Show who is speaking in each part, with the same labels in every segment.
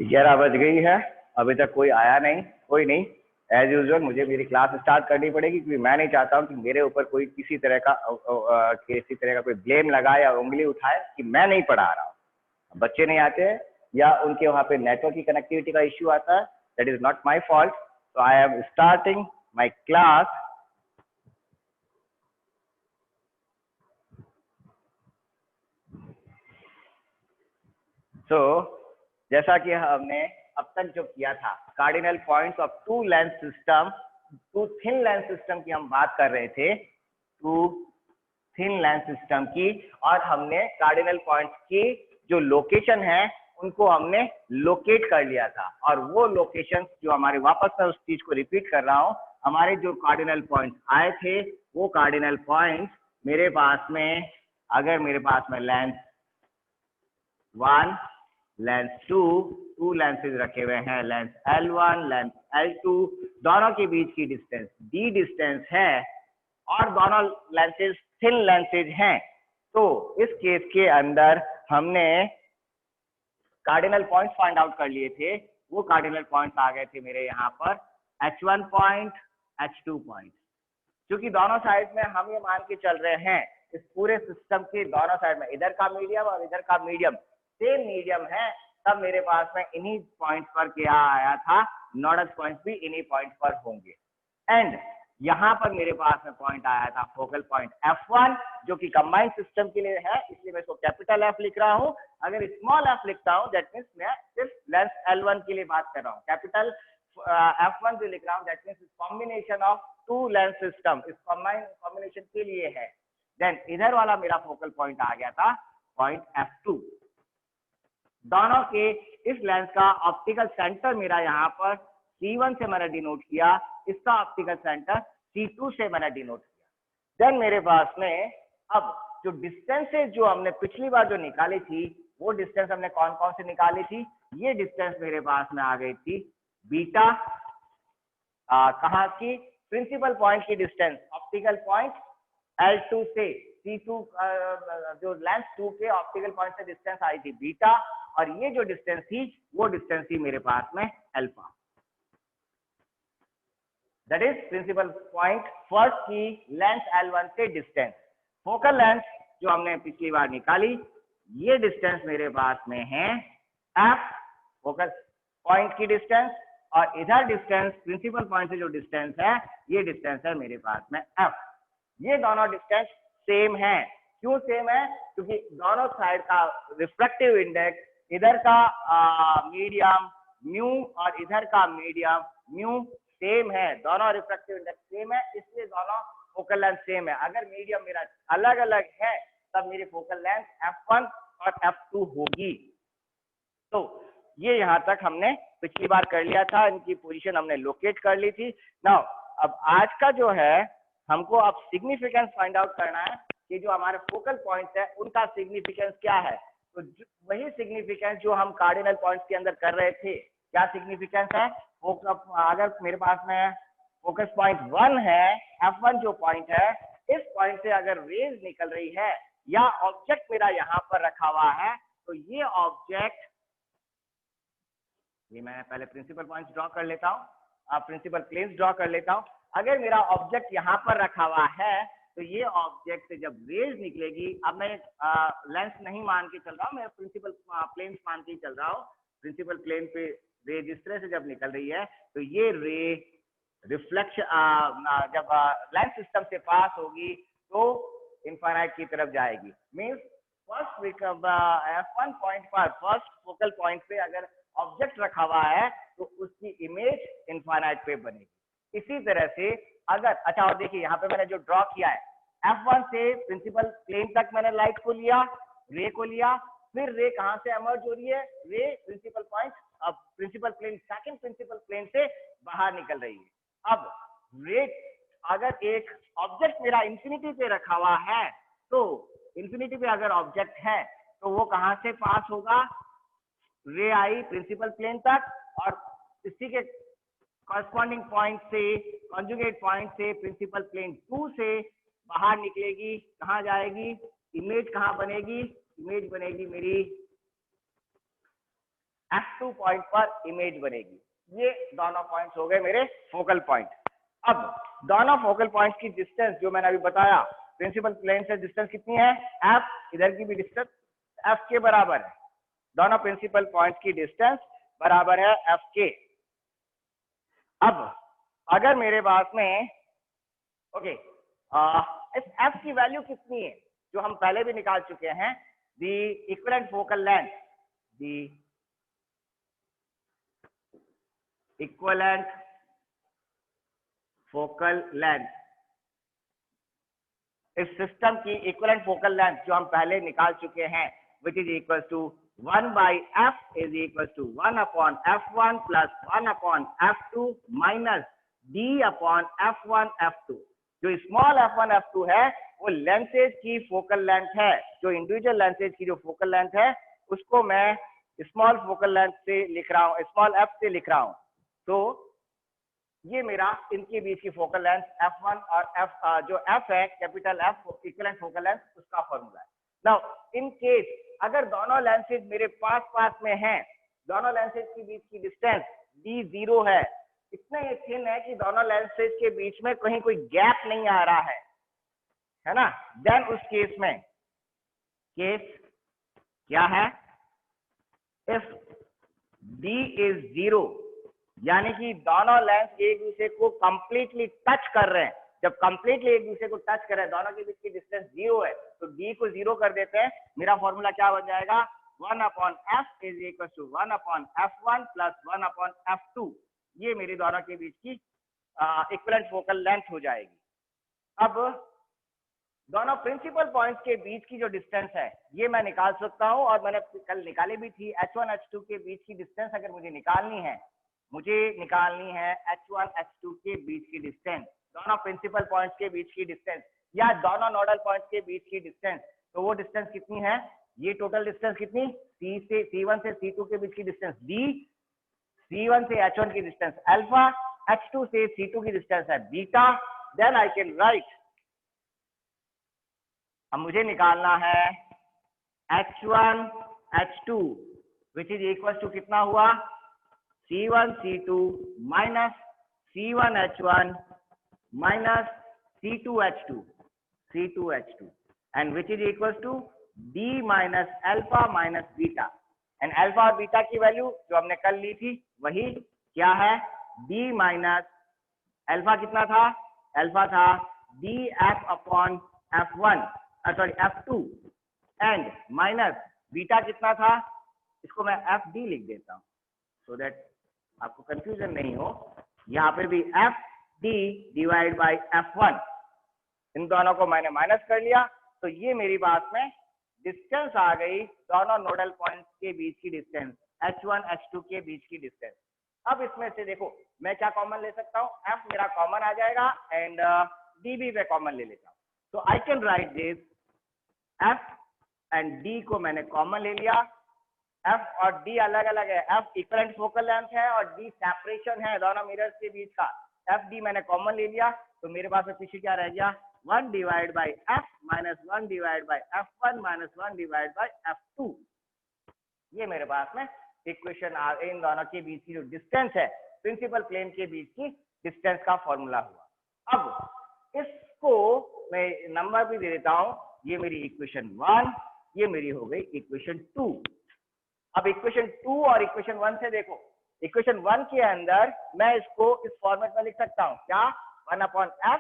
Speaker 1: 11 बज गई है, अभी तक कोई आया नहीं। कोई नहीं, एज यूजुअल मुझे मेरी क्लास स्टार्ट करनी पड़ेगी, क्योंकि मैं नहीं चाहता हूँ कि मेरे ऊपर कोई किसी तरह का कोई ब्लेम लगाए या उंगली उठाए कि मैं नहीं पढ़ा रहा हूँ। बच्चे नहीं आते हैं या उनके वहाँ पे नेटवर्क की कनेक्टिविटी का इश्यू आता है, that is not my fault. So I am starting my class. जैसा कि हमने अब तक जो किया था, cardinal points of two lens system, two thin lens system की हम बात कर रहे थे, टू थिन लेंथ सिस्टम की, और हमने कार्डिनल पॉइंट्स की जो लोकेशन है उनको हमने लोकेट कर लिया था। और वो लोकेशन जो हमारे, वापस मैं उस चीज को रिपीट कर रहा हूं, हमारे जो कार्डिनल पॉइंट्स आए थे वो कार्डिनल पॉइंट्स मेरे पास में, अगर मेरे पास में लेंथ 1, लेंथ 2, टू लेंसेज रखे हुए हैं, लेंथ L1, लेंथ L2, दोनों के बीच की डिस्टेंस D डिस्टेंस है और दोनों लेंसेज थिन लेंसेज हैं। तो इस केस के अंदर हमने कार्डिनल पॉइंट फाइंड आउट कर लिए थे। वो कार्डिनल पॉइंट्स आ गए थे मेरे यहाँ पर H1 पॉइंट, H2 पॉइंट। क्योंकि दोनों साइड में हम ये मान के चल रहे हैं, इस पूरे सिस्टम के दोनों साइड में इधर का मीडियम और इधर का मीडियम सेम मीडियम है, तब मेरे पास में इन्हीं पॉइंट पर क्या आया था, नोडल पॉइंट भी इन्हीं पॉइंट पर होंगे। एंड यहाँ पर मेरे पास में पॉइंट आया था फोकल पॉइंट F1, जो कि कंबाइंड सिस्टम के लिए है, इसलिए मैं इसको कैपिटल F लिख रहा हूँ। अगर स्मॉल f लिखता हूँ दैट मीन्स मैं सिर्फ लेंथ L1 के लिए बात कर रहा हूँ। कैपिटल F1 जो लिख रहा हूँ that means combination of two lens system, इस कॉम्बिनेशन के लिए है। देन इधर वाला मेरा फोकल पॉइंट आ गया था पॉइंट F2। दोनों के इस लेंस का ऑप्टिकल सेंटर मेरा यहाँ पर C1 से मैंने डिनोट किया, इसका ऑप्टिकल सेंटर C2 से मैंने डिनोट किया। देन मेरे पास में अब जो डिस्टेंसेज जो हमने पिछली बार जो निकाली थी, वो डिस्टेंस हमने कौन कौन से निकाली थी, ये डिस्टेंस मेरे पास में आ गई थी बीटा, कहाँ की, प्रिंसिपल पॉइंट की डिस्टेंस, ऑप्टिकल पॉइंट L2 से C2, जो लेंस 2 के ऑप्टिकल पॉइंट से डिस्टेंस आई थी बीटा, और ये जो डिस्टेंस थी वो डिस्टेंस थी मेरे पास में alpha. That is principal point first की लेंथ L1 से डिस्टेंस। फोकल लेंथ जो हमने पिछली बार निकाली, ये डिस्टेंस मेरे पास में है F, फोकल पॉइंट की डिस्टेंस, और इधर डिस्टेंस प्रिंसिपल पॉइंट से जो डिस्टेंस है, ये डिस्टेंस है मेरे पास में F। ये दोनों डिस्टेंस सेम है। क्यों सेम है? क्योंकि दोनों साइड का रिफ्रैक्टिव इंडेक्स, इधर का मीडियम म्यू और इधर का मीडियम म्यू सेम है, दोनों रिफ्रैक्टिव इंडेक्स सेम है, इसलिए दोनों फोकल लेंथ सेम है। अगर मीडियम मेरा अलग अलग है तब मेरी फोकल लेंथ F1 और F2 होगी। तो ये यहाँ तक हमने पिछली बार कर लिया था, इनकी पोजीशन हमने लोकेट कर ली थी। नाउ अब आज का जो है, हमको अब सिग्निफिकेंस फाइंड आउट करना है कि जो हमारे फोकल पॉइंट्स है उनका सिग्निफिकेंस क्या है। तो वही सिग्निफिकेंस जो हम कार्डिनल पॉइंट्स के अंदर कर रहे थे। क्या सिग्निफिकेंस है? अगर मेरे पास में फोकस पॉइंट 1 है, F1 जो पॉइंट है, इस पॉइंट से अगर रेज निकल रही है या ऑब्जेक्ट मेरा यहाँ पर रखा हुआ है, तो ये ऑब्जेक्ट, ये मैं पहले प्रिंसिपल पॉइंट्स ड्रॉ कर लेता हूँ, प्रिंसिपल प्लेन्स ड्रॉ कर लेता हूँ। अगर मेरा ऑब्जेक्ट यहाँ पर रखा हुआ है, तो ये ऑब्जेक्ट से जब रेज निकलेगी, अब मैं लेंस नहीं मान के चल रहा हूँ, मैं प्रिंसिपल प्लेन्स मान के चल रहा हूँ। प्रिंसिपल प्लेन पे रे जिस तरह से जब निकल रही है, तो ये रे रिफ्लेक्शन जब लेंस सिस्टम से पास होगी तो इनफाइनाइट की तरफ जाएगी। मीन्स फर्स्ट F1 पॉइंट पर, फर्स्ट फोकल पॉइंट पे अगर ऑब्जेक्ट रखा हुआ है तो उसकी इमेज इनफाइनाइट पे बनेगी। इसी तरह से अगर, अच्छा और देखिए यहाँ पे मैंने जो ड्रॉ किया है, F1 से प्रिंसिपल प्लेन तक मैंने लाइट को लिया, रे को लिया, फिर रे कहाँ से एमर्ज हो रही है, रे प्रिंसिपल पॉइंट, अब principal plane, second principal plane से बाहर निकल रही है। अब रे, अगर एक ऑब्जेक्ट मेरा इंफिनिटी पे रखा हुआ है, तो इंफिनिटी पे अगर ऑब्जेक्ट है तो वो कहाँ से पास होगा, रे आई प्रिंसिपल प्लेन तक, और इसी के कॉरस्पॉन्डिंग पॉइंट से, कॉन्जुगेट पॉइंट से प्रिंसिपल प्लेन 2 से बाहर निकलेगी, कहाँ जाएगी, इमेज कहाँ बनेगी, इमेज बनेगी मेरी F2 पॉइंट पर इमेज बनेगी। ये दोनों पॉइंट्स हो गए मेरे फोकल पॉइंट। अब दोनों फोकल पॉइंट्स की डिस्टेंस जो मैंने अभी बताया, प्रिंसिपल प्लेन से डिस्टेंस कितनी है f, इधर की भी डिस्टेंस f के बराबर है। दोनों प्रिंसिपल पॉइंट्स की डिस्टेंस बराबर है f के। अब अगर मेरे पास में ओके इस f की वैल्यू कितनी है जो हम पहले भी निकाल चुके हैं, the equivalent focal length, the equivalent focal length, इस सिस्टम की इक्विवेलेंट फोकल लेंथ जो हम पहले निकाल चुके हैं, which is equals to 1 by f is equals to 1 upon f1 plus 1 upon f2 minus d upon f1 f2। जो small f1 f2 है वो लेंसेज की फोकल लेंथ है। जो इंडिविजुअल लेंसेज की जो फोकल लेंथ है उसको मैं स्मॉल फोकल लेंथ से लिख रहा हूँ, स्मॉल f से लिख रहा हूँ। तो ये मेरा इनके बीच की फोकल लेंथ f1 और जो f है capital F equivalent focal length, उसका फॉर्मूला है। नाउ इन केस अगर दोनों लेंसेज मेरे पास पास में हैं, दोनों लेंसेज के बीच की डिस्टेंस d0 है, इतना ये थिन है कि दोनों लेंसेज के बीच में कहीं कोई गैप नहीं आ रहा है ना, देन उस केस में केस क्या है, इफ d is 0 यानी कि दोनों लेंस एक दूसरे को कंप्लीटली टच कर रहे हैं। जब कंप्लीटली एक दूसरे को टच कर रहे हैं, दोनों के बीच की डिस्टेंस 0 है, तो d को 0 कर देते हैं। मेरा फॉर्मूला क्या बन जाएगा, 1 upon f is equal to 1 upon f1 plus 1 upon f2। ये मेरी दोनों के बीच की इक्विवेलेंट फोकल लेंथ हो जाएगी। अब दोनों प्रिंसिपल पॉइंट्स के बीच की जो डिस्टेंस है ये मैं निकाल सकता हूं, और मैंने कल निकाली भी थी। h1 h2 के बीच की डिस्टेंस अगर मुझे निकालनी है h1 h2 के बीच की डिस्टेंस, दोनों प्रिंसिपल पॉइंट्स के बीच की डिस्टेंस या दोनों नोडल पॉइंट्स के बीच की डिस्टेंस। तो वो डिस्टेंस कितनी है, ये टोटल डिस्टेंस कितनी, C1 से C2 के बीच की डिस्टेंस d, C1 से H1 की डिस्टेंस अल्फा, H2 से C2 की डिस्टेंस है beta. Then I can write, अब मुझे निकालना है H1 H2 which is equal to कितना हुआ, C1 C2 minus C1 H1 minus C2 H2 and which is equal to D minus alpha minus beta. And alpha और beta की value जो हमने कल ली थी वही क्या है, D माइनस अल्फा कितना था, अल्फा था DF upon F1 sorry F2 and minus beta कितना था, इसको मैं FD लिख देता हूं सो दैट आपको कंफ्यूजन नहीं हो। यहाँ पे भी FD डिवाइड बाई F1, इन दोनों को मैंने माइनस कर लिया, तो ये मेरी बात में डिस्टेंस आ गई, दोनों नोडल पॉइंट्स के बीच की डिस्टेंस, H1 H2 के बीच की डिस्टेंस। अब इसमें से देखो मैं क्या कॉमन ले सकता हूँ, F मेरा कॉमन आ जाएगा एंड D भी मैं कॉमन ले लेता हूँ। तो आई can write this, F and D को मैंने कॉमन ले लिया। F और D अलग अलग है, F इक्विवेलेंट फोकल लेंथ है और D सेपरेशन है दोनों मिरर्स के बीच का। FD मैंने कॉमन ले लिया, तो मेरे पास में पीछे क्या रह गया, 1 divide by F minus 1 divide by F1 minus 1 divide by F2। ये मेरे पास में इक्वेशन इन दोनों के बीच की जो डिस्टेंस है, प्रिंसिपल प्लेन के बीच की डिस्टेंस का फॉर्मूला हुआ। अब इसको मैं नंबर भी दे देता हूं, ये मेरी इक्वेशन 1, ये मेरी हो गई इक्वेशन 2। अब इक्वेशन 2 और इक्वेशन 1 से देखो, इक्वेशन 1 के अंदर मैं इसको इस फॉर्मेट में लिख सकता हूं, क्या, 1 अपॉन f,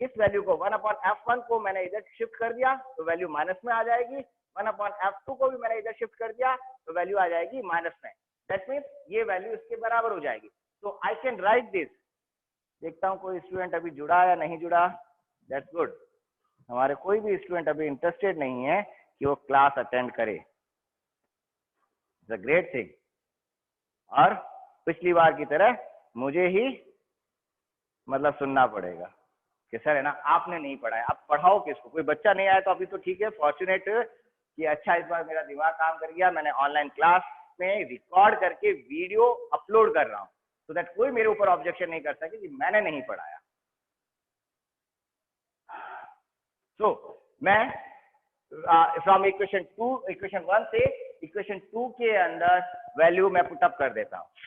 Speaker 1: इस वैल्यू को 1 अपॉन f1 को मैंने इधर शिफ्ट कर दिया तो वैल्यू माइनस में आ जाएगी, 1 अपॉन f2 को भी मैंने इधर शिफ्ट कर दिया तो वैल्यू आ जाएगी माइनस में। दैट मीन्स ये वैल्यू इसके बराबर हो जाएगी। तो आई कैन राइट दिस। देखता हूँ कोई स्टूडेंट अभी जुड़ा या नहीं जुड़ा, दैट्स गुड। हमारे कोई भी स्टूडेंट अभी इंटरेस्टेड नहीं है कि वो क्लास अटेंड करे, इट्स अ ग्रेट थिंग। और पिछली बार की तरह मुझे ही मतलब सुनना पड़ेगा कि सर है ना आपने नहीं पढ़ाया, आप पढ़ाओ किसको, कोई बच्चा नहीं आया तो अभी तो ठीक है, फॉर्चुनेट कि अच्छा इस बार मेरा दिमाग काम कर गया, मैंने ऑनलाइन क्लास में रिकॉर्ड करके वीडियो अपलोड कर रहा हूँ सो दैट कोई मेरे ऊपर ऑब्जेक्शन नहीं कर सके कि मैंने नहीं पढ़ाया। मैं फ्रॉम इक्वेशन 1 से इक्वेशन 2 के अंदर वैल्यू मैं पुटअप कर देता हूं।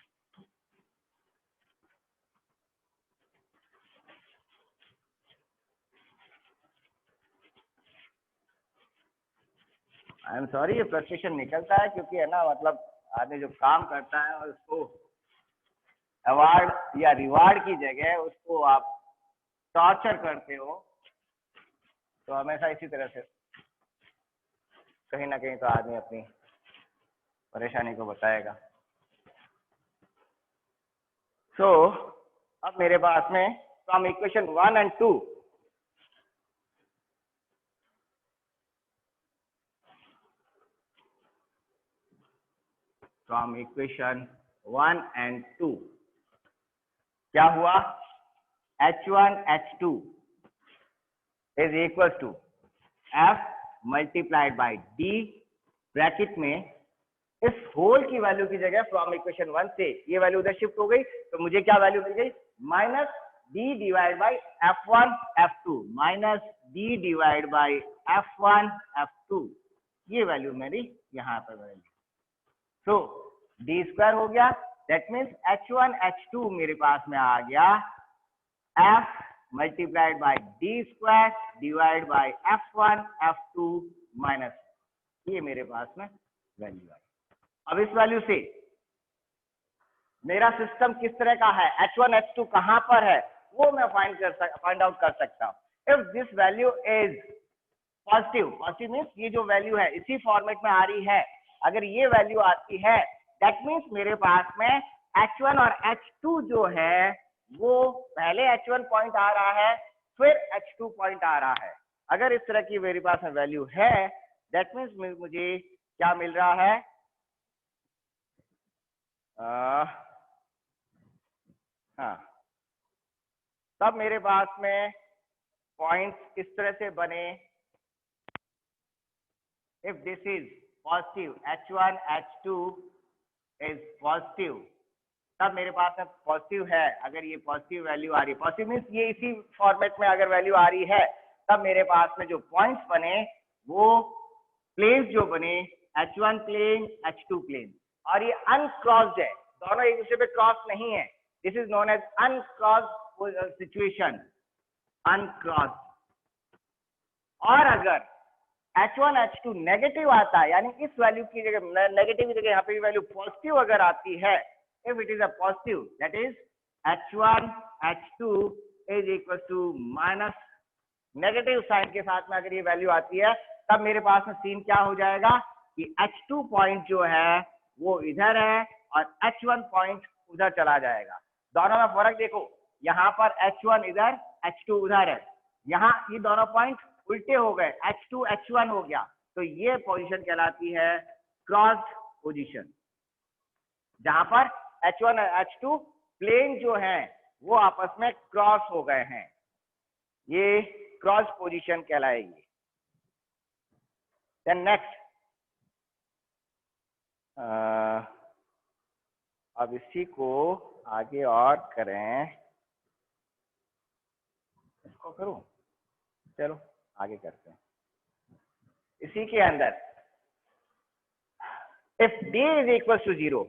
Speaker 1: आई एम सॉरी, ये फ्रस्ट्रेशन निकलता है क्योंकि है ना, मतलब आदमी जो काम करता है और उसको अवार्ड या रिवार्ड की जगह उसको आप टॉर्चर करते हो, तो हमेशा इसी तरह से कहीं ना कहीं तो आदमी अपनी परेशानी को बताएगा। सो अब मेरे पास में from equation 1 and 2 from equation 1 and 2 क्या हुआ, H1 H2 is equal to F multiplied by D bracket में इस होल की वैल्यू की जगह फ्रॉम इक्वेशन 1 से ये वैल्यू उधर शिफ्ट हो गई, तो मुझे क्या वैल्यू मिल गई, minus D divide by F1 F2 minus D divide by F1 F2, ये वैल्यू मेरी यहाँ पर वैल्यू। सो डी स्क्वायर हो गया, दैट मीन्स H1 H2 मेरे पास में आ गया F multiplied by D square divide by F1 F2 minus, ये मेरे पास में वैल्यू आई। अब इस वैल्यू से मेरा सिस्टम किस तरह का है, H1 H2 कहां पर है, वो मैं फाइंड आउट कर सकता हूं। If this value is positive, positive means ये जो वैल्यू है इसी फॉर्मेट में आ रही है, अगर ये वैल्यू आती है दैट मीन्स मेरे पास में H1 और H2 जो है वो पहले H1 पॉइंट आ रहा है फिर H2 पॉइंट आ रहा है। अगर इस तरह की मेरे पास में वैल्यू है दैट मीन्स मुझे क्या मिल रहा है, हाँ, तब मेरे पास में पॉइंट्स इस तरह से बने, if this is positive H1 H2 is positive, तब मेरे पास में पॉजिटिव है, अगर ये पॉजिटिव वैल्यू आ रही है, पॉजिटिव मीन्स ये इसी फॉर्मेट में अगर वैल्यू आ रही है, तब मेरे पास में जो पॉइंट्स बने वो प्लेन्स जो बने H1 प्लेन H2 प्लेन, और ये अनक्रॉस्ड है, दोनों एक दूसरे पे क्रॉस नहीं है, this is known as uncrossed situation, uncrossed. और अगर H1 H2 नेगेटिव आता है, यानी इस वैल्यू की जगह नेगेटिव की जगह यहाँ पे वैल्यू पॉजिटिव अगर आती है, if it is a positive, that is H1 H2 is equal to minus negative sign के साथ में अगर ये वैल्यू आती है, तब मेरे पास में सीन क्या हो जाएगा कि H2 पॉइंट जो है वो इधर है और H1 पॉइंट उधर चला जाएगा। दोनों में फर्क देखो, यहाँ पर H1 इधर H2 उधर है, यहाँ ये दोनों पॉइंट उल्टे हो गए, H2 H1 हो गया, तो ये पोजीशन कहलाती है क्रॉस्ड पोजीशन, जहां पर H1 और H2 प्लेन जो है वो आपस में क्रॉस हो गए हैं, ये क्रॉस पोजीशन कहलाएगी। देन नेक्स्ट, अब इसी को आगे और करें, इसको करूं, चलो आगे करते हैं। इसी के अंदर if D is equal to 0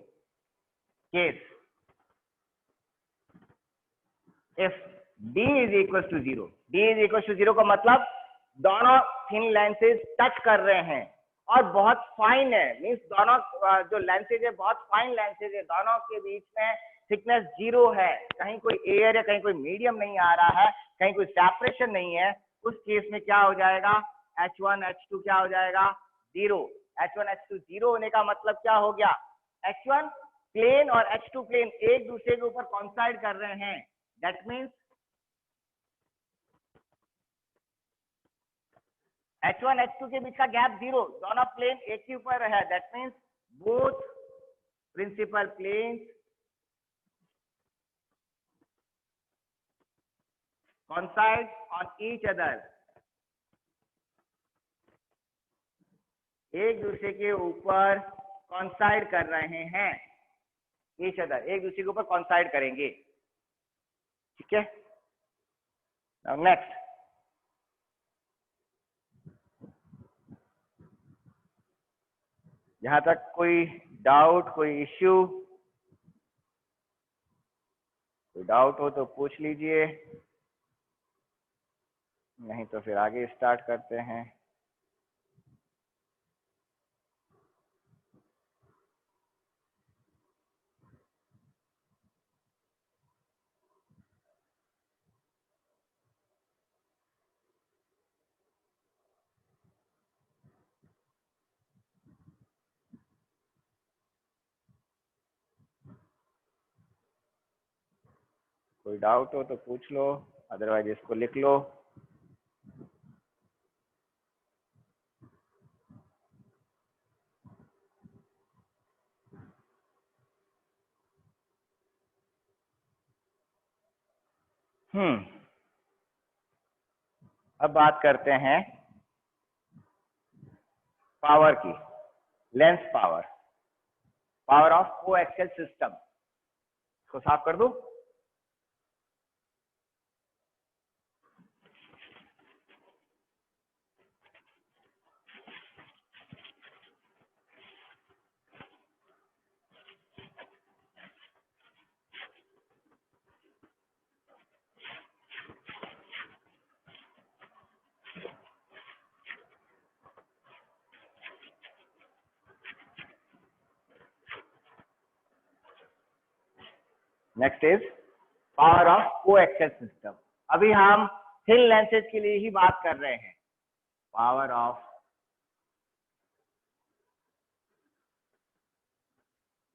Speaker 1: case, if D is equals to 0, D is equals to 0 का मतलब दोनों थिन लेंसेज टच कर रहे हैं और बहुत फाइन है, मीन्स दोनों जो लेंसेज है बहुत फाइन लेंसेज है, दोनों के बीच में थिकनेस 0 है, कहीं कोई एयर या कहीं कोई मीडियम नहीं आ रहा है, कहीं कोई सेपरेशन नहीं है, उस केस में क्या हो जाएगा, H1 H2 क्या हो जाएगा 0। H1 H2 0 होने का मतलब क्या हो गया, H1 प्लेन और H2 प्लेन एक दूसरे के ऊपर कॉन्साइड कर रहे हैं, दैट मीन्स H1 H2 के बीच का गैप 0, दोनों प्लेन एक ही ऊपर है, that means both principal planes coincide on each other, एक दूसरे के ऊपर कॉन्साइड कर रहे हैं, each other एक दूसरे के ऊपर कॉन्साइड करेंगे, ठीक है। Now next, यहाँ तक कोई डाउट, कोई इश्यू? कोई डाउट हो तो पूछ लीजिए, नहीं तो फिर आगे स्टार्ट करते हैं। कोई डाउट हो तो पूछ लो, अदरवाइज इसको लिख लो। अब बात करते हैं पावर की, lens power, power of coaxial system. इसको साफ कर दूं? Next is power of coaxial system. अभी हम थिन लेंसेज के लिए ही बात कर रहे हैं। Power of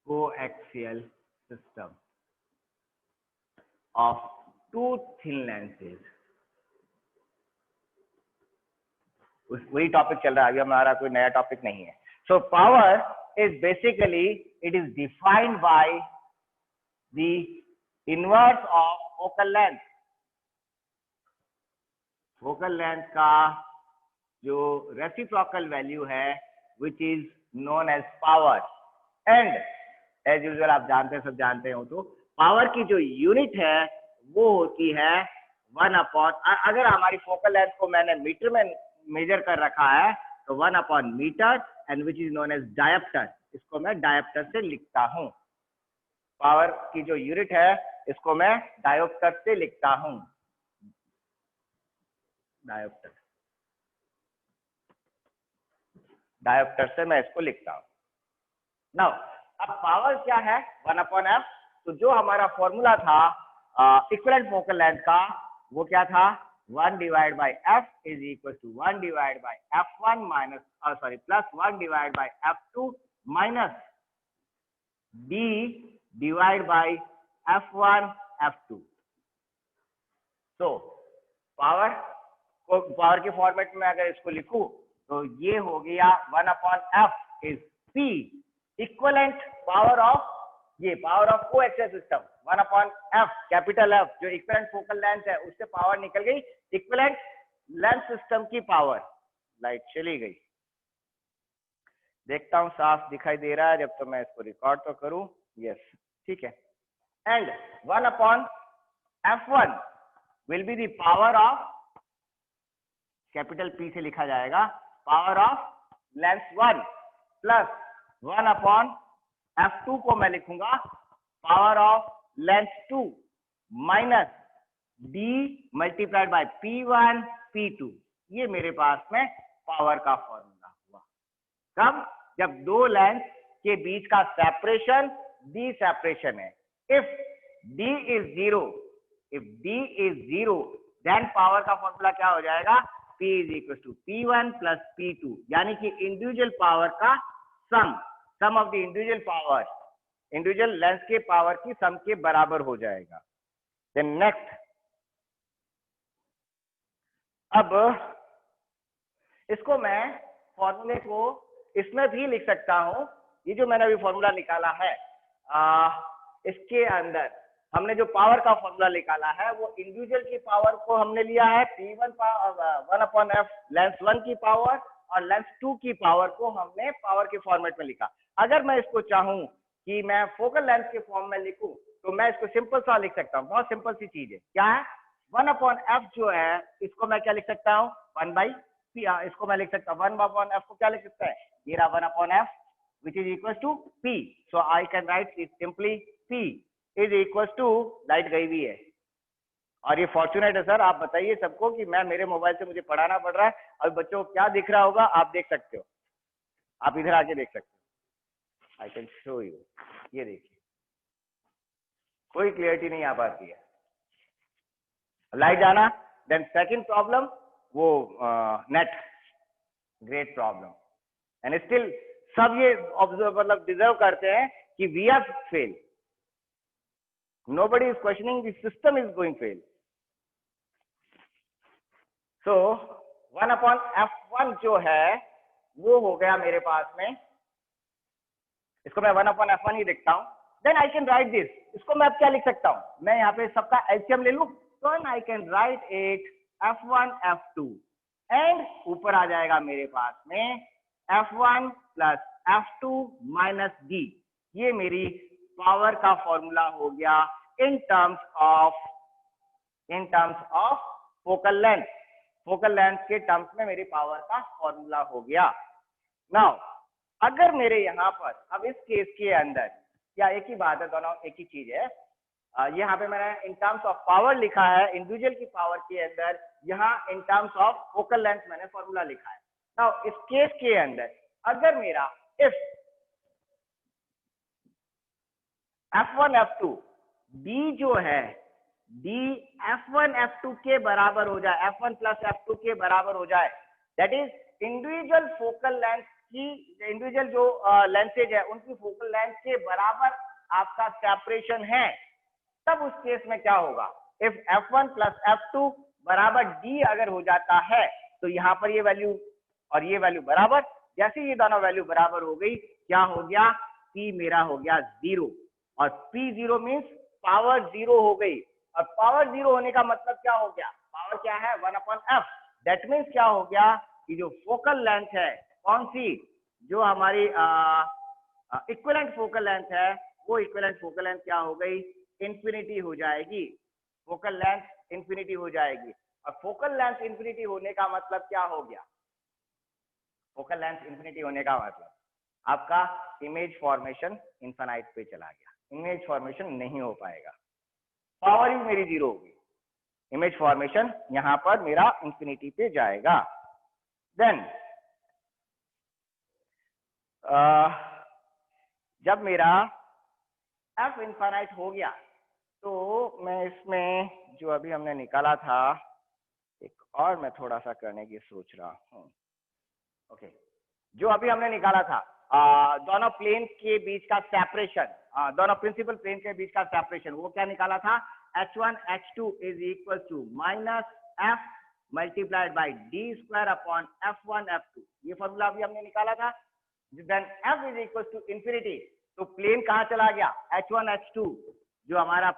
Speaker 1: coaxial system of two thin lenses. वही टॉपिक चल रहा है, अभी हमारा कोई नया टॉपिक नहीं है। So power is basically, it is defined by the inverse of focal length। Focal length का जो रेसिप्रोकल वैल्यू है which is known as power, and as usual आप जानते हैं, सब जानते हो, तो पावर की जो यूनिट है वो होती है 1/, अगर हमारी फोकल लेंथ को मैंने मीटर में मेजर कर रखा है तो 1/मीटर, and which is known as dioptre. इसको मैं डायप्टर से लिखता हूं। पावर की जो यूनिट है इसको मैं डायोप्टर से लिखता हूं। डायोप्टर, डायोप्टर से मैं इसको लिखता हूं। नाउ अब पावर क्या है? 1/f। तो जो हमारा फॉर्मूला था इक्विवेलेंट फोकल लेंथ का, वो क्या था? 1/f is equal to 1/f1 minus plus 1/f2 minus d divide by f1 f2। तो पावर को पावर के फॉर्मेट में अगर इसको लिखूं तो ये हो गया 1/f is p equivalent power of, ये power of coaxial system 1/f capital F जो इक्विवेलेंट फोकल लेंथ है उससे पावर निकल गई, इक्विवेलेंट लेंथ सिस्टम की पावर। लाइट चली गई, देखता हूं साफ दिखाई दे रहा है, जब तो मैं इसको रिकॉर्ड तो करूं। यस, ठीक है। And 1/f1 will be the power of, capital P से लिखा जाएगा, power of length 1 plus 1/f2 को मैं लिखूंगा power of length 2 minus d multiplied by P1 P2। ये मेरे पास में पावर का फॉर्मूला हुआ। कब? जब दो लेंथ के बीच का सेपरेशन d सेपरेशन है। If d is 0, if d is 0 then power का फॉर्मूला क्या हो जाएगा? P is equal to P1 plus P2, यानी कि इंडिविजुअल पावर का sum of the individual power, individual length के पावर की सम के बराबर हो जाएगा। देन नेक्स्ट, अब इसको मैं फॉर्मूले को इसमें भी लिख सकता हूं। ये जो मैंने अभी फॉर्मूला निकाला है इसके अंदर हमने जो पावर का फॉर्मूला निकाला है वो इंडिविजुअल की पावर को हमने लिया है P1 1/f लेंथ 1 की पावर, और लेंथ 2 की पावर को हमने पावर के फॉर्मेट में लिखा। अगर मैं इसको चाहूं कि मैं फोकल लेंथ के फॉर्म में लिखूं तो मैं इसको सिंपल सा लिख सकता हूं। बहुत सिंपल सी चीज है। क्या है? 1/f जो है इसको मैं क्या लिख सकता हूं? 1/p। इसको मैं लिख सकता हूं 1/f को क्या लिख सकता है? ये रहा 1/f which is equals to P. So I can write it simply P is equals to, light गई भी है और ये फॉर्चुनेट है सर, आप बताइए सबको कि मैं मेरे मोबाइल से मुझे पढ़ाना पड़ रहा है और बच्चों को क्या दिख रहा होगा आप देख सकते हो, आप इधर आके देख सकते हो, आई कैन शो यू, ये देखिए कोई क्लियरिटी नहीं आ पाती है, लाइट जाना। देन सेकंड प्रॉब्लम वो net, great problem, and still सब ये ऑब्जर्व मतलब डिजर्व करते हैं कि we are fail, nobody is questioning the system is going fail. So 1/f1 जो है वो हो गया मेरे पास में, इसको मैं 1/f1 ही लिखता हूं, then I can write this, इसको मैं अब क्या लिख सकता हूं, मैं यहाँ पे सबका एलसीएम ले लूं, तो आई can write it f1 f2 and ऊपर आ जाएगा मेरे पास में f1 plus f2 minus d, ये मेरी पावर का फॉर्मूला हो गया in terms of focal length, focal length के टर्म्स में मेरी पावर का फॉर्मूला हो गया। नाउ अगर मेरे यहाँ पर अब इस केस के अंदर, या एक ही बात है, दोनों एक ही चीज है, यहाँ पे मैंने इन टर्म्स ऑफ पावर लिखा है इंडिविजुअल की पावर के अंदर, यहाँ in terms of focal length मैंने फॉर्मूला लिखा है। नाउ इस केस के अंदर अगर मेरा इफ f1 f2 d जो है d f1 f2 के बराबर हो जाए, f1 प्लस f2 के बराबर हो जाए, that is individual focal length की, इंडिविजुअल जो लेंसेज है उनकी फोकल लेंथ के बराबर आपका सेपरेशन है, तब उस केस में क्या होगा, इफ f1 प्लस f2 बराबर d अगर हो जाता है तो यहाँ पर ये वैल्यू और ये वैल्यू बराबर, जैसे ये दोनों वैल्यू बराबर हो गई, क्या हो गया, p मेरा हो गया 0 और P0 मीन्स पावर 0 हो गई, और पावर 0 होने का मतलब क्या हो गया, पावर क्या है 1/f, दैट मीन्स क्या हो गया कि जो फोकल लेंथ है कौन सी, जो हमारी इक्विवेलेंट फोकल लेंथ है, वो इक्विवेलेंट फोकल लेंथ क्या हो गई, इंफिनिटी हो जाएगी, फोकल लेंथ इंफिनिटी हो जाएगी, और फोकल लेंथ इंफिनिटी होने का मतलब क्या हो गया, फोकल लेंथ इंफिनिटी होने का मतलब आपका इमेज फॉर्मेशन इनफाइनाइट पे चला गया, इमेज फॉर्मेशन नहीं हो पाएगा, पावर ही मेरी 0 होगी, इमेज फॉर्मेशन यहां पर मेरा इंफिनिटी पे जाएगा। देन जब मेरा f इनफाइनाइट हो गया तो मैं इसमें जो अभी हमने निकाला था, एक और मैं थोड़ा सा करने की सोच रहा हूँ, ओके, जो अभी हमने निकाला था दोनों प्लेन के बीच का सेपरेशन, दोनों प्रिंसिपल प्लेन के बीच का सेपरेशन, वो क्या निकाला था, h1 h2 is equal to minus f multiplied by d square upon f1 f2, ये फॉर्मूला अभी हमने निकाला था। Then f is equal to infinity, तो प्लेन कहाँ चला गया, h1 h2, जो हमारा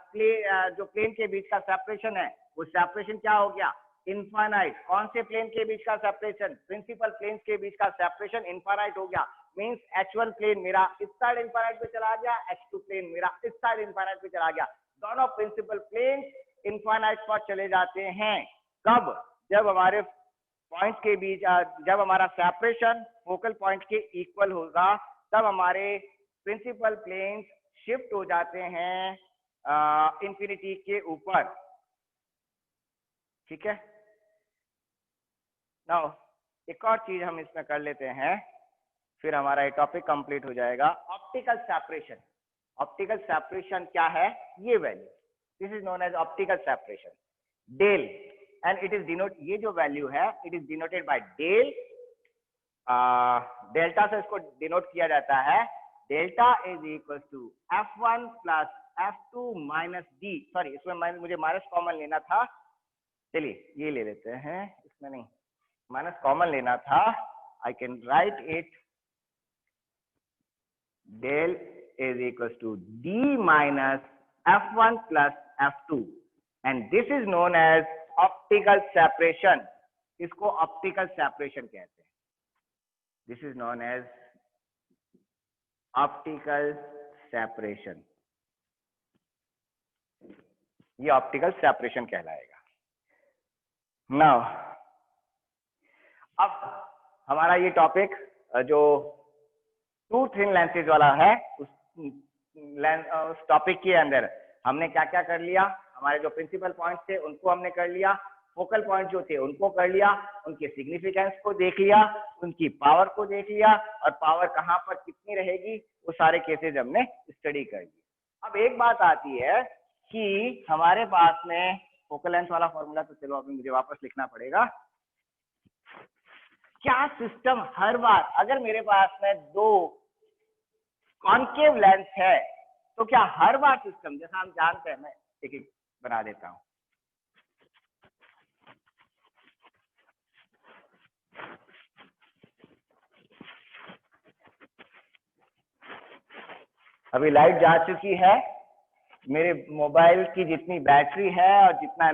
Speaker 1: जो प्लेन के बीच का सेपरेशन है, वो सेपरेशन क्या हो गया, इनफाइनाइट, कौन से प्लेन के बीच का सेपरेशन, प्रिंसिपल प्लेन्स के बीच का सेपरेशन इनफाइनाइट हो गया, मींस h1 प्लेन मेरा इस साइड इनफाइनाइट पे चला गया, h2 प्लेन मेरा इस साइड इनफाइनाइट पे चला गया, दोनों प्रिंसिपल प्लेन इनफाइनाइट पर चले जाते हैं, कब, जब हमारे पॉइंट के बीच, जब हमारा सेपरेशन फोकल पॉइंट के इक्वल होगा, तब हमारे प्रिंसिपल प्लेन्स शिफ्ट हो जाते हैं इंफिनिटी के ऊपर, ठीक है। नाउ एक और चीज हम इसमें कर लेते हैं, फिर हमारा ये टॉपिक कंप्लीट हो जाएगा, ऑप्टिकल सेपरेशन। ऑप्टिकल सेपरेशन क्या है, ये value, this is known as optical separation, del, and it is denote, ये जो वैल्यू है it is denoted by del, delta से इसको डिनोट किया जाता है, delta is equal to f1 plus f2 minus d, sorry इसमें मुझे माइनस कॉमन लेना था, चलिए ये ले लेते हैं, इसमें नहीं माइनस कॉमन लेना था, I can write it del is equal to d minus f1 plus f2, and this is known as optical separation, इसको ऑप्टिकल सेपरेशन कहते हैं, this is known as optical separation, ये ऑप्टिकल सेपरेशन कहलाएगा। Now अब हमारा ये topic जो to thin lenses वाला है। उस टॉपिक के अंदर हमने क्या क्या कर लिया, हमारे जो प्रिंसिपल पॉइंट्स थे उनको हमने कर लिया, फोकल पॉइंट जो थे उनको कर लिया, उनके सिग्निफिकेंस को देख लिया, उनकी पावर को देख लिया, और पावर कहाँ पर कितनी रहेगी वो सारे केसेस हमने स्टडी कर लिए। अब एक बात आती है कि हमारे पास में फोकल लेंथ वाला फॉर्मूला, तो चलो अभी मुझे वापस लिखना पड़ेगा। क्या सिस्टम हर बार, अगर मेरे पास में दो कॉन्केव लेंस है, तो क्या हर बार सिस्टम, जैसा हम जानते हैं, मैं एक एक बना देता हूं। अभी लाइट जा चुकी है, मेरे मोबाइल की जितनी बैटरी है और जितना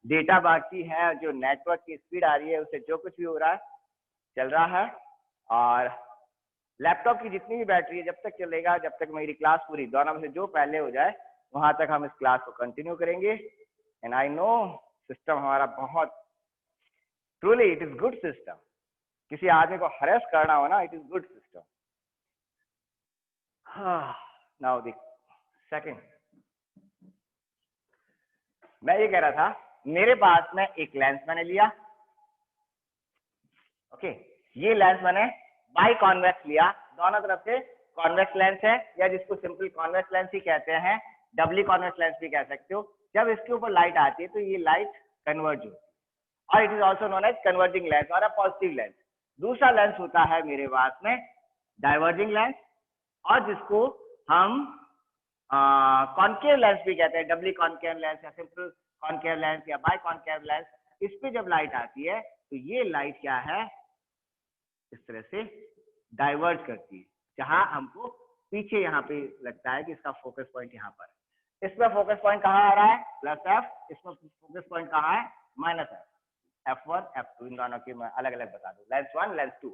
Speaker 1: डेटा बाकी है, जो नेटवर्क की स्पीड आ रही है, उससे जो कुछ भी हो रहा है चल रहा है, और लैपटॉप की जितनी भी बैटरी है, जब तक चलेगा, जब तक मेरी क्लास पूरी, दोनों में से जो पहले हो जाए वहां तक हम इस क्लास को कंटिन्यू करेंगे। एंड आई नो सिस्टम हमारा बहुत, truly it is good system. किसी आदमी को हरेस करना हो ना, it is good system. Now the second, मैं ये कह रहा था, मेरे पास में एक लेंस मैंने लिया, ओके, ये लेंस मैंने बाई कॉन्वेक्स लिया, दोनों तरफ से कॉन्वेक्स लेंस है, या जिसको सिंपल कॉन्वेक्स लेंस ही कहते हैं, डबली कॉन्वेक्स लेंस भी कह सकते हो। जब इसके ऊपर लाइट आती है तो ये लाइट कन्वर्ज होती है, और it is also known as converging lens और अ पॉजिटिव लेंस। दूसरा लेंस होता है मेरे पास में डाइवर्जिंग लेंस, और जिसको हम कॉन्केव लेंस भी कहते हैं, डबली कॉन्केव लेंस या सिंपल कॉन्केव लेंस या बाई कॉन्केव लेंस। इस पे जब लाइट आती है तो ये लाइट क्या है, इस तरह से डाइवर्ज करती है, जहां हमको पीछे यहाँ पे लगता है कि इसका फोकस पॉइंट यहाँ पर है। इसमें फोकस पॉइंट कहाँ आ रहा है, प्लस एफ, इसमें फोकस पॉइंट कहाँ है, माइनस एफ। F1, F2 इन दोनों की मैं अलग अलग बता दूं, लेंस 1 लेंस 2।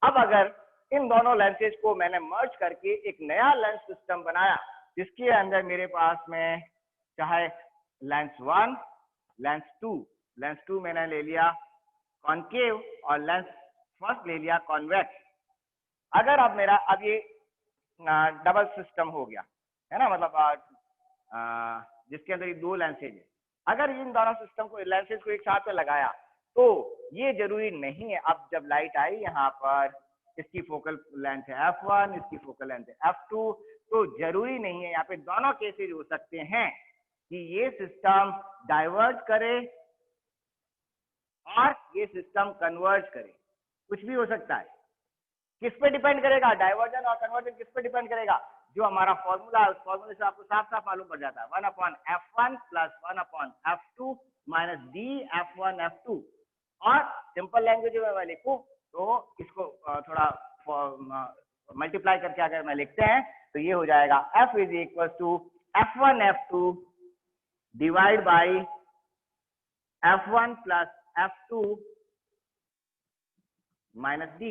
Speaker 1: अब अगर इन दोनों लेंसेज को मैंने मर्ज करके एक नया लेंस सिस्टम बनाया, जिसके अंदर मेरे पास में चाहे लेंस 1 लेंस 2 मैंने ले लिया कॉन्केव, और लेंस फर्स्ट ले लिया कॉन्वेक्स। अगर अब मेरा, अब ये डबल सिस्टम हो गया है ना, मतलब जिसके अंदर ये दो लेंसेज है, अगर इन दोनों सिस्टम को, लेंसेज को एक साथ में लगाया, तो ये जरूरी नहीं है, अब जब लाइट आई यहाँ पर, इसकी फोकल लेंथ है f1, इसकी फोकल लेंथ है f2, तो जरूरी नहीं है, यहाँ पे दोनों केसेज हो सकते हैं कि ये सिस्टम डाइवर्ज करे और ये सिस्टम कन्वर्ज करे, कुछ भी हो सकता है। किस पे डिपेंड करेगा, डाइवर्जन और कन्वर्जन किस पे डिपेंड करेगा, जो हमारा फॉर्मूला, उस फॉर्मूले से आपको साफ साफ मालूम पड़ जाता है, 1/f1 + 1/f2 माइनस df1f2। और सिंपल लैंग्वेज में मैं लिखूं तो इसको थोड़ा मल्टीप्लाई करके अगर मैं लिखते हैं तो ये हो जाएगा f = f1f2 divide by f1 + f2 minus d।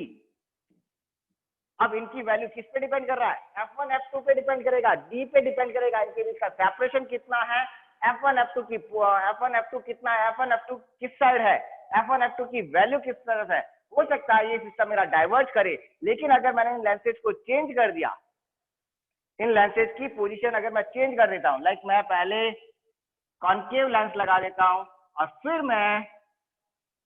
Speaker 1: अब इनकी वैल्यू किस पे डिपेंड कर रहा है, f1 f2 पे डिपेंड करेगा, d पे डिपेंड करेगा, इनके बीच का सेपरेशन कितना है, f1 f2 कितना है, f1 f2 किस साइड है, f1 f2 की वैल्यू किस तरफ है। हो सकता है ये सिस्टम मेरा डाइवर्ज करे, लेकिन अगर मैंने इन लेंसेज को चेंज कर दिया, इन लेंसेज की पोजीशन अगर मैं चेंज कर देता हूं, लाइक मैं पहले कॉन्केव लेंस लगा देता हूं और फिर मैं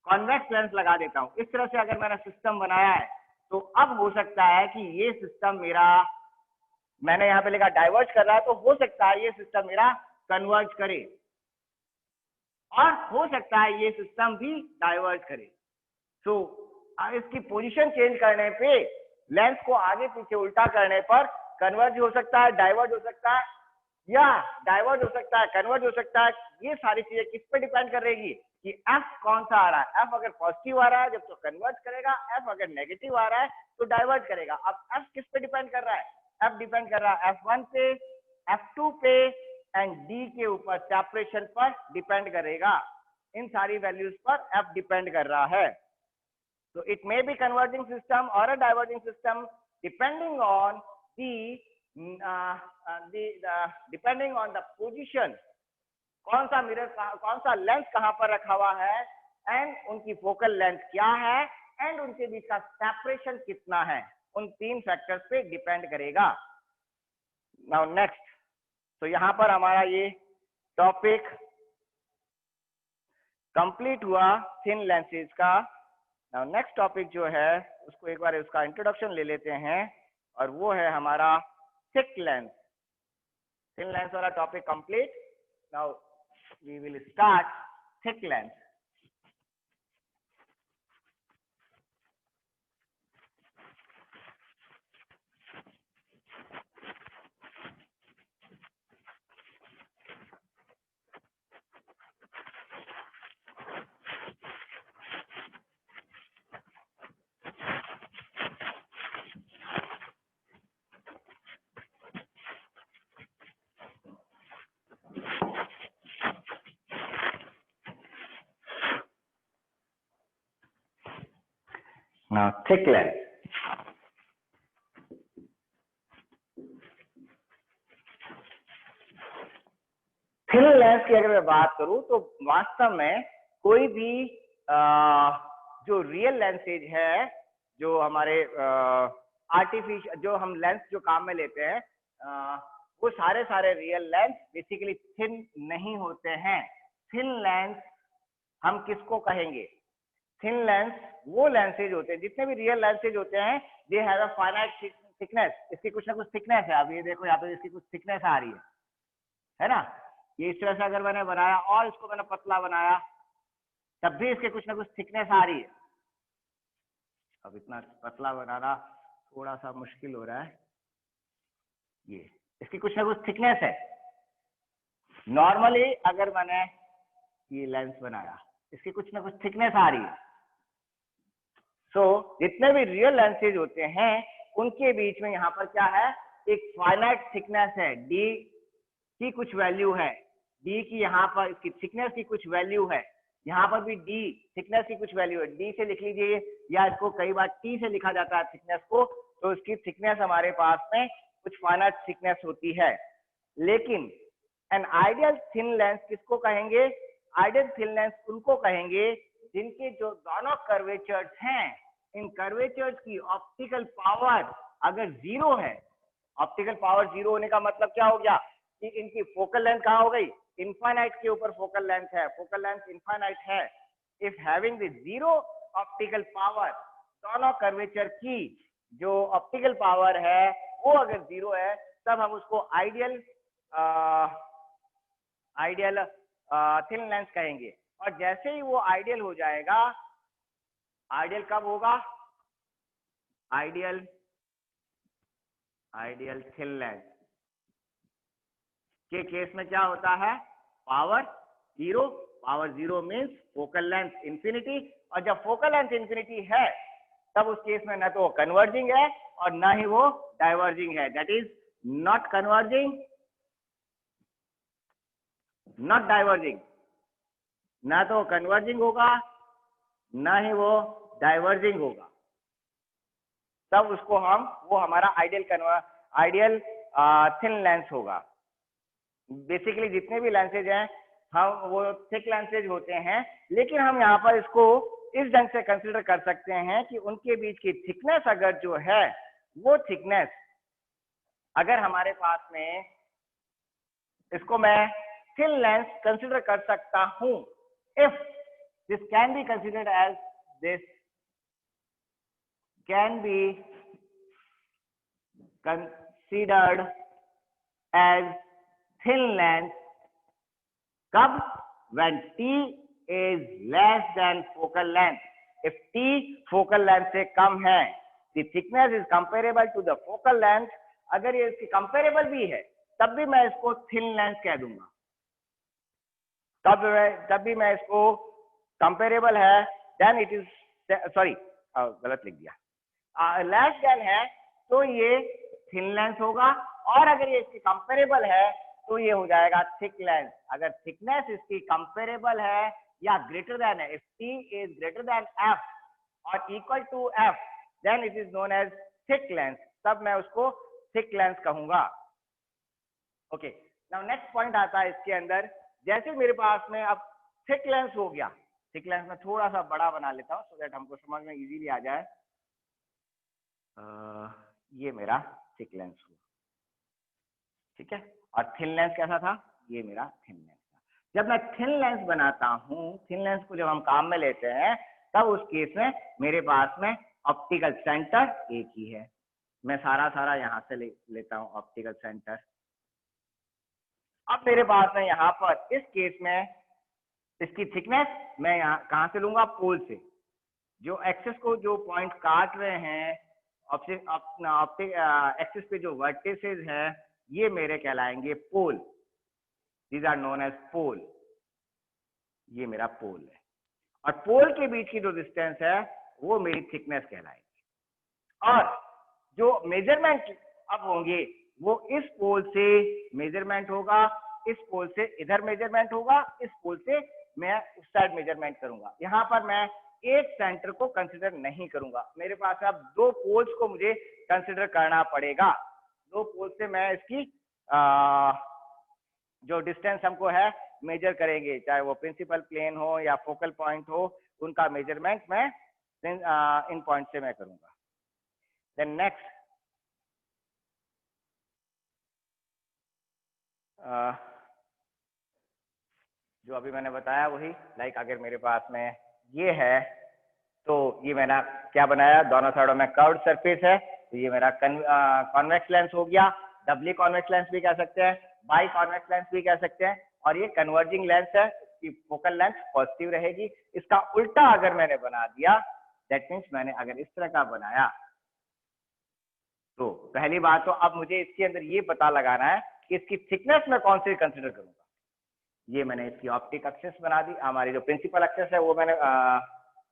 Speaker 1: कॉन्वेक्स लेंस लगा देता हूं, इस तरह से अगर मैंने सिस्टम बनाया है, तो अब हो सकता है कि ये सिस्टम मेरा, मैंने यहाँ पे लिखा डाइवर्ज कर रहा है, तो हो सकता है ये सिस्टम मेरा कन्वर्ज करे, और हो सकता है ये सिस्टम भी डाइवर्ज करे। तो इसकी पोजीशन चेंज करने पे, लेंस को आगे पीछे उल्टा करने पर कन्वर्ज हो सकता है, डाइवर्ज हो सकता है, या डाइवर्ज हो सकता है, कन्वर्ज हो सकता है। ये सारी चीजें किस पे डिपेंड करेगी कि f कौन सा आ रहा है, f अगर पॉजिटिव आ रहा है जब तो कन्वर्ज करेगा, f अगर नेगेटिव आ रहा है तो डाइवर्ज करेगा। अब f किस पे डिपेंड कर रहा है, f डिपेंड कर रहा है f1 पे, f2 पे एंड d के ऊपर, सेपरेशन पर डिपेंड करेगा, इन सारी वैल्यूज पर f डिपेंड कर रहा है। तो it may be converging system और a diverging system depending on depending on the position, कौन सा मिरर, कौन सा लेंस कहां पर रखा हुआ है, एंड उनकी फोकल लेंथ क्या है, एंड उनके बीच का सेपरेशन कितना है। उन 3 फैक्टर्स पे डिपेंड करेगा। नाउ नेक्स्ट, तो यहाँ पर हमारा ये टॉपिक कंप्लीट हुआ थिन लेंसेज का। नाउ नेक्स्ट टॉपिक जो है उसको एक बार उसका इंट्रोडक्शन ले लेते हैं, और वो है हमारा थिक लेंस। थिन लेंस वाला topic complete. Now we will start thick lens. Now thick lens. Thin lens की अगर मैं बात करूं तो वास्तव में कोई भी जो रियल लेंसेज है, जो हमारे आर्टिफिशियल जो हम लेंस जो काम में लेते हैं, वो सारे रियल लेंस बेसिकली थिन नहीं होते हैं। थिन लेंस हम किसको कहेंगे? थिन लेंस वो लेंसेज होते हैं, जितने भी रियल लेंसेज होते हैं, they have a finite thickness. इसकी कुछ ना कुछ थिकनेस है। आप ये देखो यहाँ पे इसकी कुछ थिकनेस आ रही है ना। ये इस तरह से अगर मैंने बनाया और इसको मैंने पतला बनाया, तब भी इसके कुछ ना कुछ थिकनेस आ रही है। अब इतना पतला बनाना थोड़ा सा मुश्किल हो रहा है। ये इसकी कुछ ना कुछ थिकनेस है। नॉर्मली अगर मैंने ये लेंस बनाया, इसकी कुछ ना कुछ थिकनेस आ रही है। सो जितने भी रियल लेंसेज होते हैं उनके बीच में यहाँ पर क्या है? एक फाइनाइट थिकनेस है। डी की कुछ वैल्यू है, डी की यहाँ पर इसकी थिकनेस की कुछ वैल्यू है। यहाँ पर भी डी थिकनेस की कुछ वैल्यू है। डी से लिख लीजिए, या इसको कई बार टी से लिखा जाता है थिकनेस को। तो इसकी थिकनेस हमारे पास में कुछ फाइनाइट थिकनेस होती है। लेकिन एन आइडियल थिन लेंस किसको कहेंगे? आइडियल थिन लेंस उनको कहेंगे जिनके जो दोनों कर्वेचर्स हैं, इन कर्वेचर्स की ऑप्टिकल पावर अगर 0 है। ऑप्टिकल पावर 0 होने का मतलब क्या हो गया कि इनकी फोकल लेंथ कहाँ हो गई? इनफाइनाइट के ऊपर फोकल लेंथ है, फोकल लेंथ इनफाइनाइट है। If having the 0 optical power, दोनों कर्वेचर की जो ऑप्टिकल पावर है वो अगर 0 है, तब हम उसको आइडियल थिन लेंस कहेंगे। और जैसे ही वो आइडियल हो जाएगा, आइडियल कब होगा? आइडियल थिन लेंस के केस में क्या होता है? Power 0। Power 0 means focal length infinity. और जब फोकल लेंथ इंफिनिटी है, तब उस केस में ना तो कन्वर्जिंग है और ना ही वो डाइवर्जिंग है। That is not converging, not diverging. ना तो कन्वर्जिंग होगा, ना ही वो डाइवर्जिंग होगा। तब उसको हम वो हमारा आइडियल थिन लेंस होगा। बेसिकली जितने भी लेंसेज हैं हम वो थिक लेंसेज होते हैं, लेकिन हम यहाँ पर इसको इस ढंग से कंसीडर कर सकते हैं कि उनके बीच की थिकनेस अगर जो है, वो थिकनेस अगर हमारे पास में, इसको मैं थिन लेंस कंसीडर कर सकता हूं if this can be considered as this can be considered as thin lens कब? when t is less than focal length. if t focal length से कम है, the thickness is comparable to the focal length, अगर ये इसकी comparable भी है तब भी मैं इसको थिन लेंस कह दूंगा। तब भी मैं इसको कंपेरेबल है, देन इट इज, सॉरी गलत लिख दिया, लेस देन है तो ये थिन लेंस होगा, और अगर ये इसकी कंपेरेबल है तो ये हो जाएगा थिक लेंस। अगर थिकनेस इसकी कंपेरेबल है या ग्रेटर देन है, if T is greater than F और equal to F, then it is known as thick lens. तब मैं उसको थिक लेंस कहूंगा। ओके, नाउ नेक्स्ट पॉइंट आता है इसके अंदर। जैसे मेरे पास में अब थिक लेंस हो गया, थिक लेंस में थोड़ा सा बड़ा बना लेता हूँ सो दैट हमको समझ में इजीली आ जाए। ये मेरा थिक लेंस हुआ, ठीक है। और थिन लेंस कैसा था, ये मेरा थिन लेंस था। जब मैं थिन लेंस बनाता हूँ, थिन लेंस को जब हम काम में लेते हैं, तब उस केस में मेरे पास में ऑप्टिकल सेंटर एक ही है। मैं सारा यहाँ से लेता हूँ ऑप्टिकल सेंटर। अब मेरे पास में यहाँ पर इस केस में इसकी थिकनेस मैं यहाँ कहाँ से लूंगा, पोल से। जो एक्सिस को जो पॉइंट काट रहे हैं ऑप्टिक एक्सिस पे जो वर्टिसेस है, ये मेरे कहलाएंगे पोल। दीज आर नोन एज पोल। ये मेरा पोल है, और पोल के बीच की जो डिस्टेंस है वो मेरी थिकनेस कहलाएगी। और जो मेजरमेंट अब होंगे वो इस पोल से मेजरमेंट होगा, इस पोल से इधर मेजरमेंट होगा, इस पोल से मैं उस साइड मेजरमेंट करूंगा। यहाँ पर मैं एक सेंटर को कंसिडर नहीं करूंगा। मेरे पास अब दो पोल्स को मुझे कंसिडर करना पड़ेगा। दो पोल से मैं इसकी जो डिस्टेंस हमको है मेजर करेंगे, चाहे वो प्रिंसिपल प्लेन हो या फोकल पॉइंट हो, उनका मेजरमेंट मैं इन पॉइंट से मैं करूंगा। देन नेक्स्ट जो अभी मैंने बताया वही, लाइक अगर मेरे पास में ये है तो ये मैंने क्या बनाया, दोनों साइडों में कर्व्ड सरफेस है, तो ये मेरा कॉन्वेक्स लेंस हो गया। डबली कॉन्वेक्स लेंस भी कह सकते हैं, बाई कॉन्वेक्स लेंस भी कह सकते हैं। और ये कन्वर्जिंग लेंस है, इसकी फोकल लेंथ पॉजिटिव रहेगी। इसका उल्टा अगर मैंने बना दिया, दैट मीन्स मैंने अगर इस तरह का बनाया, तो पहली बात तो अब मुझे इसके अंदर ये पता लगाना है कि इसकी थिकनेस में कौन सी कंसिडर करूंगा। ये मैंने इसकी ऑप्टिक एक्सिस बना दी, हमारी जो प्रिंसिपल एक्सिस है वो मैंने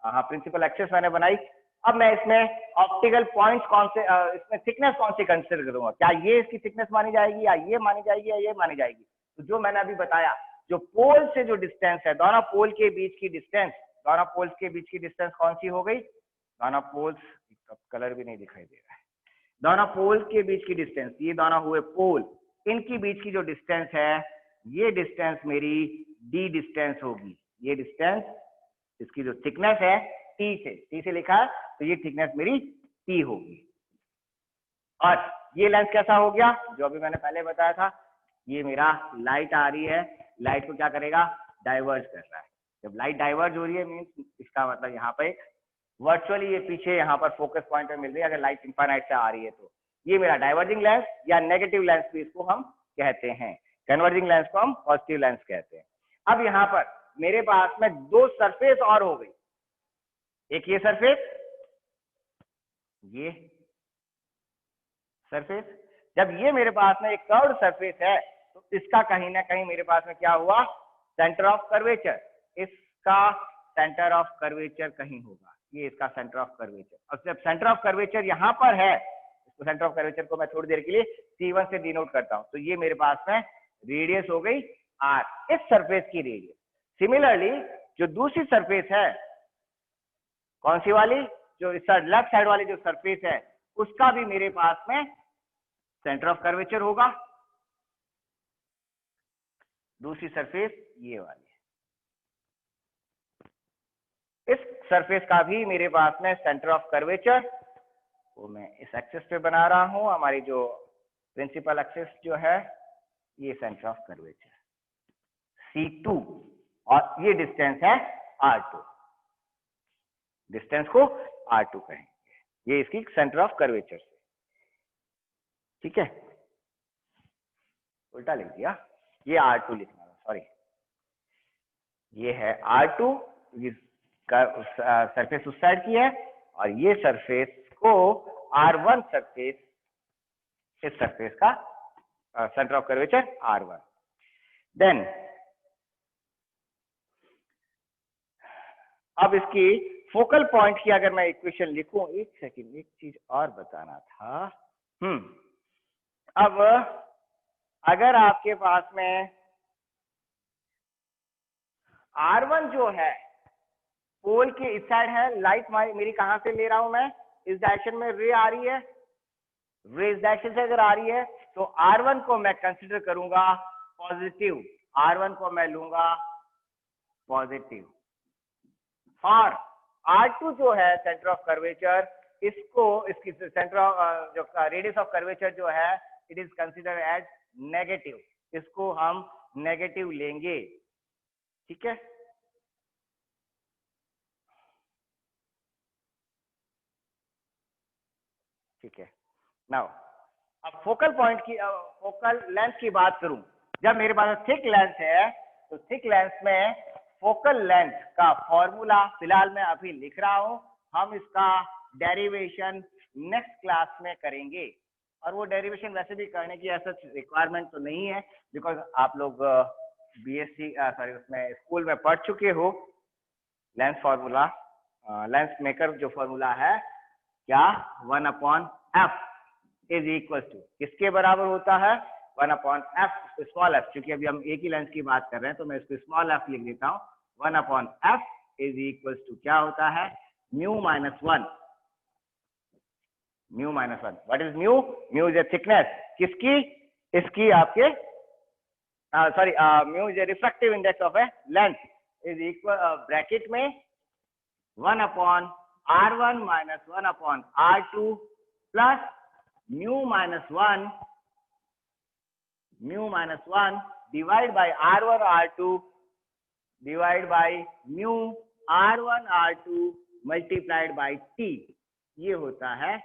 Speaker 1: हाँ प्रिंसिपल एक्सिस मैंने बनाई। अब मैं इसमें ऑप्टिकल पॉइंट्स कौन से, इसमें थिकनेस कौन सी कंसिडर करूंगा, क्या ये इसकी थिकनेस मानी जाएगी या ये मानी जाएगी या ये मानी जाएगी। तो जो मैंने अभी बताया, जो पोल से जो डिस्टेंस है, दोनों पोल के बीच की डिस्टेंस, दोनों पोल्स के बीच की डिस्टेंस कौन सी हो गई, दोनों पोल्स, कलर भी नहीं दिखाई दे रहा है, दोनों पोल के बीच की डिस्टेंस, ये दोनों हुए पोल, इनकी बीच की जो डिस्टेंस है, ये डिस्टेंस मेरी डी डिस्टेंस होगी। ये डिस्टेंस, इसकी जो थिकनेस है टी से लिखा है, तो ये थिकनेस मेरी टी होगी। और ये लेंस कैसा हो गया, जो अभी मैंने पहले बताया था, ये मेरा लाइट आ रही है, लाइट को क्या करेगा, डाइवर्ज कर रहा है। जब लाइट डाइवर्ज हो रही है मीन्स इसका मतलब यहाँ पे वर्चुअली ये पीछे यहाँ पर फोकस पॉइंट पे मिल रही है, अगर लाइट इनफाइनाइट से आ रही है तो ये मेरा डाइवर्जिंग लेंस या नेगेटिव लेंस भी इसको हम कहते हैं। कन्वर्जिंग लेंस को हम पॉजिटिव लेंस कहते हैं। अब यहाँ पर मेरे पास में दो सरफेस और हो गई, एक ये सरफेस, ये सरफेस। जब ये मेरे पास में एक कर्व्ड सरफेस है, तो इसका कहीं ना कहीं मेरे पास में क्या हुआ, सेंटर ऑफ कर्वेचर, इसका सेंटर ऑफ कर्वेचर कहीं होगा, ये इसका सेंटर ऑफ कर्वेचर। और जब सेंटर ऑफ कर्वेचर यहाँ पर है, इसको सेंटर ऑफ कर्वेचर को मैं थोड़ी देर के लिए C1 से डिनोट करता हूं, तो ये मेरे पास में रेडियस हो गई R, इस सरफेस की रेडियस। सिमिलरली जो दूसरी सरफेस है, कौन सी वाली, जो इस साइड लेफ्ट साइड वाली जो सरफेस है, उसका भी मेरे पास में सेंटर ऑफ कर्वेचर होगा। दूसरी सरफेस ये वाली है, इस सरफेस का भी मेरे पास में सेंटर ऑफ कर्वेचर, वो मैं इस एक्सिस पे बना रहा हूं, हमारी जो प्रिंसिपल एक्सिस जो है, ये सेंटर ऑफ कर्वेचर C2, और ये डिस्टेंस है R2, डिस्टेंस को R2 कहेंगे, ये इसकी सेंटर ऑफ कर्वेचर से, ठीक है। उल्टा लिख दिया, ये R2 लिखना है, सॉरी, ये है R2, सरफेस उस साइड की है, और ये सरफेस को R1 सरफेस, इस सरफेस का centre of curvature R1। Then अब इसकी फोकल पॉइंट की अगर मैं इक्वेशन लिखूं, एक सेकंड, एक चीज और बताना था। अब अगर आपके पास में R1 जो है पोल के इस साइड है, लाइट मेरी कहां से ले रहा हूं मैं, इस डायरेक्शन में रे आ रही है, रे इस डायरेक्शन से अगर आ रही है, तो R1 को मैं कंसिडर करूंगा पॉजिटिव, R1 को मैं लूंगा पॉजिटिव। और R2 जो है सेंटर ऑफ कर्वेचर, इसको इसकी सेंटर ऑफ जो रेडियस ऑफ कर्वेचर जो है it is consider as negative, इसको हम नेगेटिव लेंगे, ठीक है। ठीक है, नाउ अब फोकल पॉइंट की फोकल लेंथ की बात करूं, जब मेरे पास थिक लेंथ है तो थिक लेंथ में फोकल लेंथ का फॉर्मूला फिलहाल मैं अभी लिख रहा हूं, हम इसका डेरिवेशन नेक्स्ट क्लास में करेंगे। और वो डेरिवेशन वैसे भी करने की ऐसा रिक्वायरमेंट तो नहीं है, बिकॉज आप लोग बीएससी सॉरी उसमें स्कूल में पढ़ चुके हो। लेंथ फॉर्मूला, लेंथ मेकर जो फॉर्मूला है क्या, 1/f इज इक्वल टू किसके बराबर होता है, 1/f स्मॉल f, क्योंकि अभी हम एक ही लेंथ की बात कर रहे हैं तो मैं इसको स्मॉल f लिख देता हूँ। 1/f इज इक्वल टू क्या होता है, mu minus 1, mu minus 1। What is mu, mu is a thickness किसकी, इसकी आपके sorry mu is a refractive index of A length, is equal bracket में 1/r1 minus 1/r2 plus mu minus 1 divide by r1 r2 divide by mu r1 r2 multiplied by t, ये होता है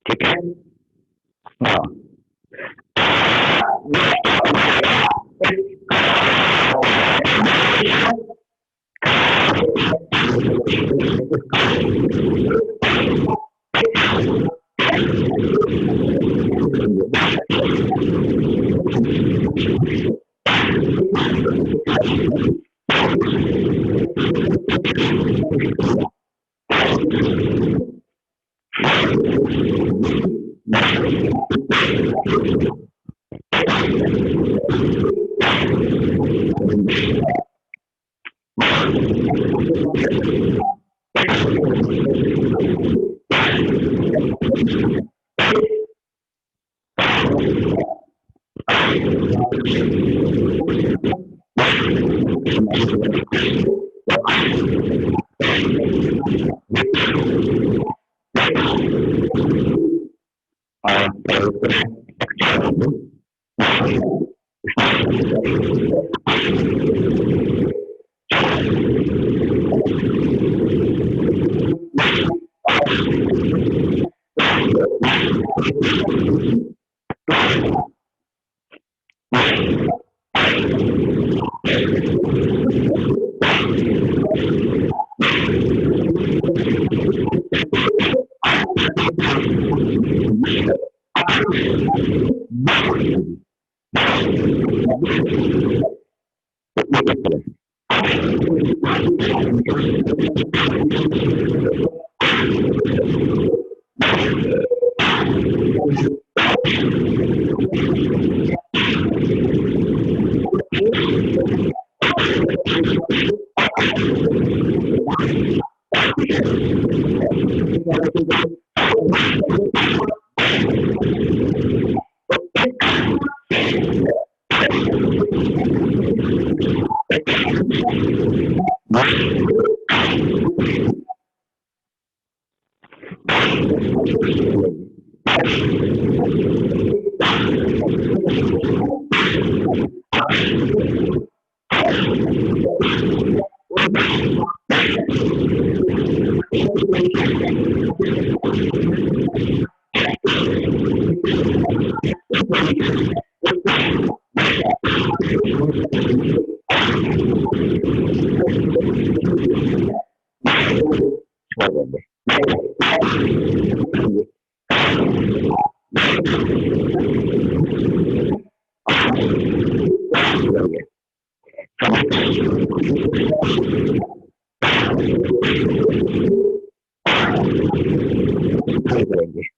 Speaker 1: ठीक है।
Speaker 2: करेंगे